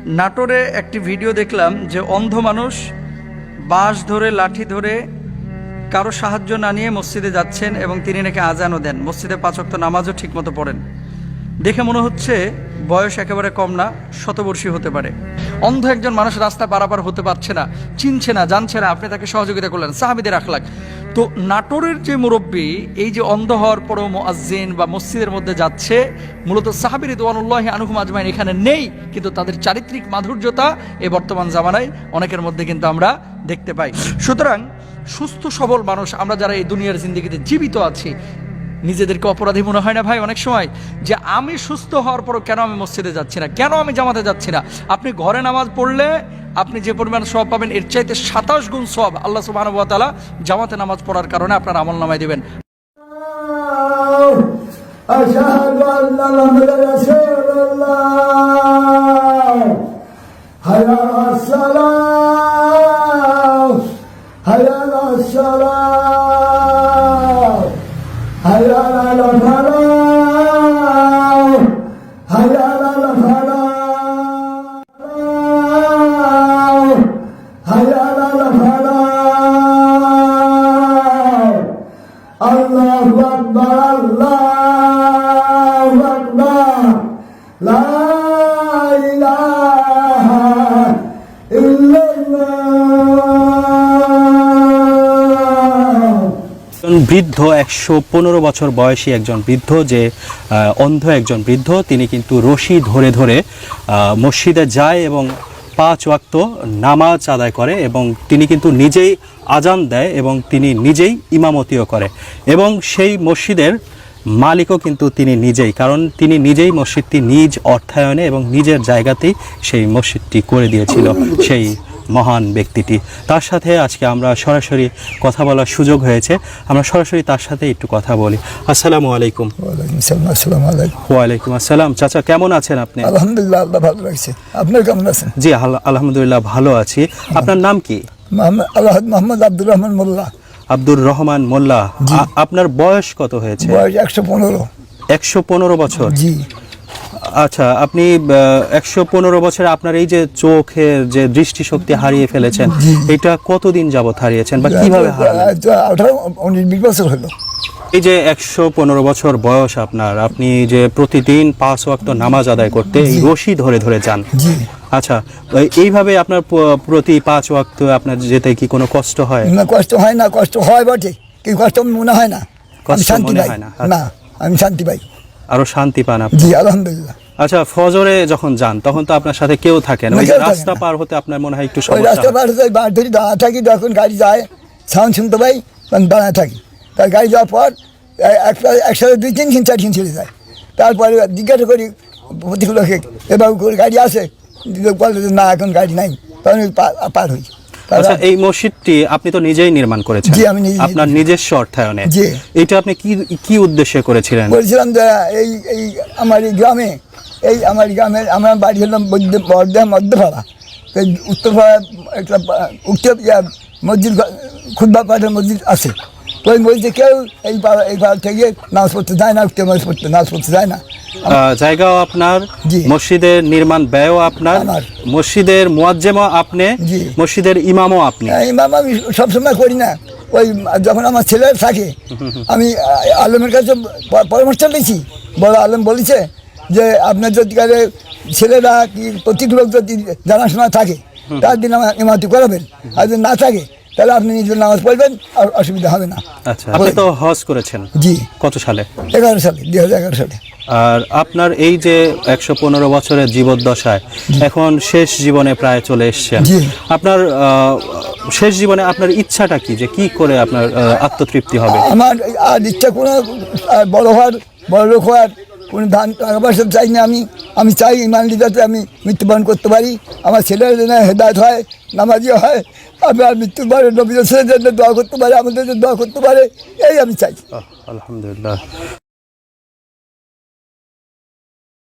নাটোরে একটি ভিডিও দেখলাম যে অন্ধ মানুষ বাঁশ ধরে লাঠি ধরে কারো সাহায্য না নিয়ে মসজিদে যাচ্ছেন এবং তিনি নাকি আজানও দেন, মসজিদে 5 ওয়াক্ত নামাজও ঠিকমতো পড়েন। দেখে মনে হচ্ছে বয়স একেবারে কম না, শতবর্ষী হতে পারে। অন্ধ একজন মানুষ রাস্তা পারাপার হতে পারছে না, চিনছে না, জানছে না, আপনি তাকে সহযোগিতা করলেন। সাহাবীদের আখলাক। তো নাটোরের যে মুরব্বী এই যে অন্ধ হওয়ার পরেও মুয়াজ্জিন বা মসজিদের মধ্যে যাচ্ছে, মূলত সাহাবী রিদওয়ানুল্লাহি আনহুম আজমাইন এখানে নেই, কিন্তু তাদের চারিত্রিক মাধুর্যতা এই বর্তমান জামানায় অনেকের মধ্যে কিন্তু আমরা দেখতে পাই। সুতরাং সুস্থ সবল মানুষ আমরা যারা এই দুনিয়ার জিন্দেগিতে জীবিত আছি, নিজেদেরকে অপরাধী মনে হয় না ভাই অনেক সময়, যে আমি সুস্থ হওয়ার পরও কেন আমি মসজিদে যাচ্ছি না, কেন আমি জামাতে যাচ্ছি না? আপনি ঘরে নামাজ পড়লে আপনি যে পরিমাণ সওয়াব পাবেন এর চাইতে 27 গুণ সওয়াব আল্লাহ সুবহানাহু ওয়া তাআলা জামাতে নামাজ পড়ার কারণে আপনার আমলনামায় দিবেন। আশহাদু আল্লা মুহাম্মাদার রাসূলুল্লাহ হাইয়া আলাস সালাম হাইয়া আলাস সালাম হাইয়া আলাল ফালাহ হাইয়া আলাল ফালাহ হাইয়া আলাল ফালাহ। আল্লাহু আকবার আল্লাহু আকবার লা ইলাহা ইল্লাল্লাহ। বৃদ্ধ 115 বছর বয়সী একজন বৃদ্ধ, যে অন্ধ একজন বৃদ্ধ, তিনি কিন্তু রশি ধরে ধরে মসজিদে যায় এবং 5 ওয়াক্ত নামাজ আদায় করে এবং তিনি কিন্তু নিজেই আজান দেয় এবং তিনি নিজেই ইমামতিও করে এবং সেই মসজিদের মালিকও কিন্তু তিনি নিজেই, কারণ তিনি নিজেই মসজিদটি নিজ অর্থায়নে এবং নিজের জায়গাতেই সেই মসজিদটি করে দিয়েছিল সেই মহান ব্যক্তিটি। তার সাথে আজকে আমরা সরাসরি কথা বলার সুযোগ হয়েছে, আমরা সরাসরি তার সাথে একটু কথা বলি। আসসালামু আলাইকুম। ওয়ালাইকুম আসসালাম। চাচা কেমন আছেন আপনি? আলহামদুলিল্লাহ, আল্লাহ ভালো রাখছে। আপনার কেমন আছেন? জি আলহামদুলিল্লাহ ভালো আছি। আপনার নাম কি? মোহাম্মদ আব্দুর রহমান মোল্লা। আব্দুর রহমান মোল্লা। আপনার বয়স কত হয়েছে? বয়স 115। 115 বছর। জি। আচ্ছা, আপনি 115 বছরে আপনার এই যে চোখের যে দৃষ্টিশক্তি হারিয়ে ফেলেছেন, এটা কতদিন যাবত হারিয়েছেন বা কিভাবে হারালেন? 18-19 বছর হলো। এই যে 115 বছর বয়স আপনার, আপনি যে প্রতিদিন 5 ওয়াক্ত নামাজ আদায় করতে এই রশি ধরে ধরে যান। জি। আচ্ছা, এইভাবে আপনার প্রতি 5 ওয়াক্ত আপনার যেতে কি কোনো কষ্ট হয়? না, কষ্ট হয় না। কষ্ট হয় বটে, কিন্তু কষ্ট মনে হয় না। আমি শান্তি পাই না, আমি শান্তি পাই। আরো শান্তি পান আপনি? জি আলহামদুলিল্লাহ। আচ্ছা, ফজরে যখন যান তখন তো আপনার সাথে কেউ থাকে না, রাস্তা পার হতে আপনার মনে হয় একটু সমস্যা? রাস্তা পার হতে ধরে দাঁড়া থাকি, যখন গাড়ি যায় সাউন্ড শুনতে পাই তখন দাঁড়ায় থাকি। তার গাড়ি যাওয়ার পর একসাথে 2-3 দিন 4 দিন চলে যায়। তারপরে জিজ্ঞাসা করি প্রতিগুলোকে, এবার গাড়ি আসে, বলে যে না এখন গাড়ি নাই, তখন পার হই। আচ্ছা, এই মসজিদটি আপনি তো নিজেই নির্মাণ করেছেন? জি, আমি আপনার নিজস্ব অর্থায়নে? জি। এটা আপনি কি উদ্দেশ্যে করেছিলেন? বলছিলাম যে এই আমার এই গ্রামে, আমার বাড়ি হলাম মধ্যপাড়া, উত্তরপাড়া একটা মসজিদ, খুতবা পাঠের মসজিদ আছে। তো ওই মসজিদে কেউ এই পাড়া থেকে নামাজ পড়তে যায় না, নামাজ পড়তে যায় না। জায়গাও আপনার, মসজিদের নির্মাণ ব্যয়ও আপনার, মসজিদের মুয়াজ্জেমও আপনি, মসজিদের ইমামও আপনি। ইমাম আমি সবসময় করি না, ওই যখন আমার ছেলে থাকে আমি আলমের কাছে পরামর্শ নিয়েছি। বড় আলম বলেছে যে আপনার যদি কালে ছেলেরা কি প্রত্যেক লোক যদি জানাশোনা থাকে তার দিন আমার ইমামতি করাবেন, আর যদি না থাকে তাহলে আপনি নিজের নামাজ পড়বেন, আর অসুবিধা হবে না। আচ্ছা, আপনি তো হজ করেছেন? জি। কত সালে? 11 সালে, 2011 সালে। আর আপনার এই যে 115 বছরের জীবদ্দশায় এখন শেষ জীবনে প্রায় চলে এসেছেন, আপনার শেষ জীবনে আপনার ইচ্ছাটা কি, যে কি করে আপনার আত্মতৃপ্তি হবে? আমার আর ইচ্ছা কোনো বড় লোক হওয়ার কোনো টাকা পয়সা চাই না। আমি চাই ইমান যাতে আমি মৃত্যুবরণ করতে পারি, আমার ছেলের জন্য হেদায়েত হয়, নামাজিও হয়, আমি আর মৃত্যুবরণ নবী রাসূলের জন্য দোয়া করতে পারে, আমাদের জন্য দোয়া করতে পারে, এই আমি চাই। আলহামদুলিল্লাহ।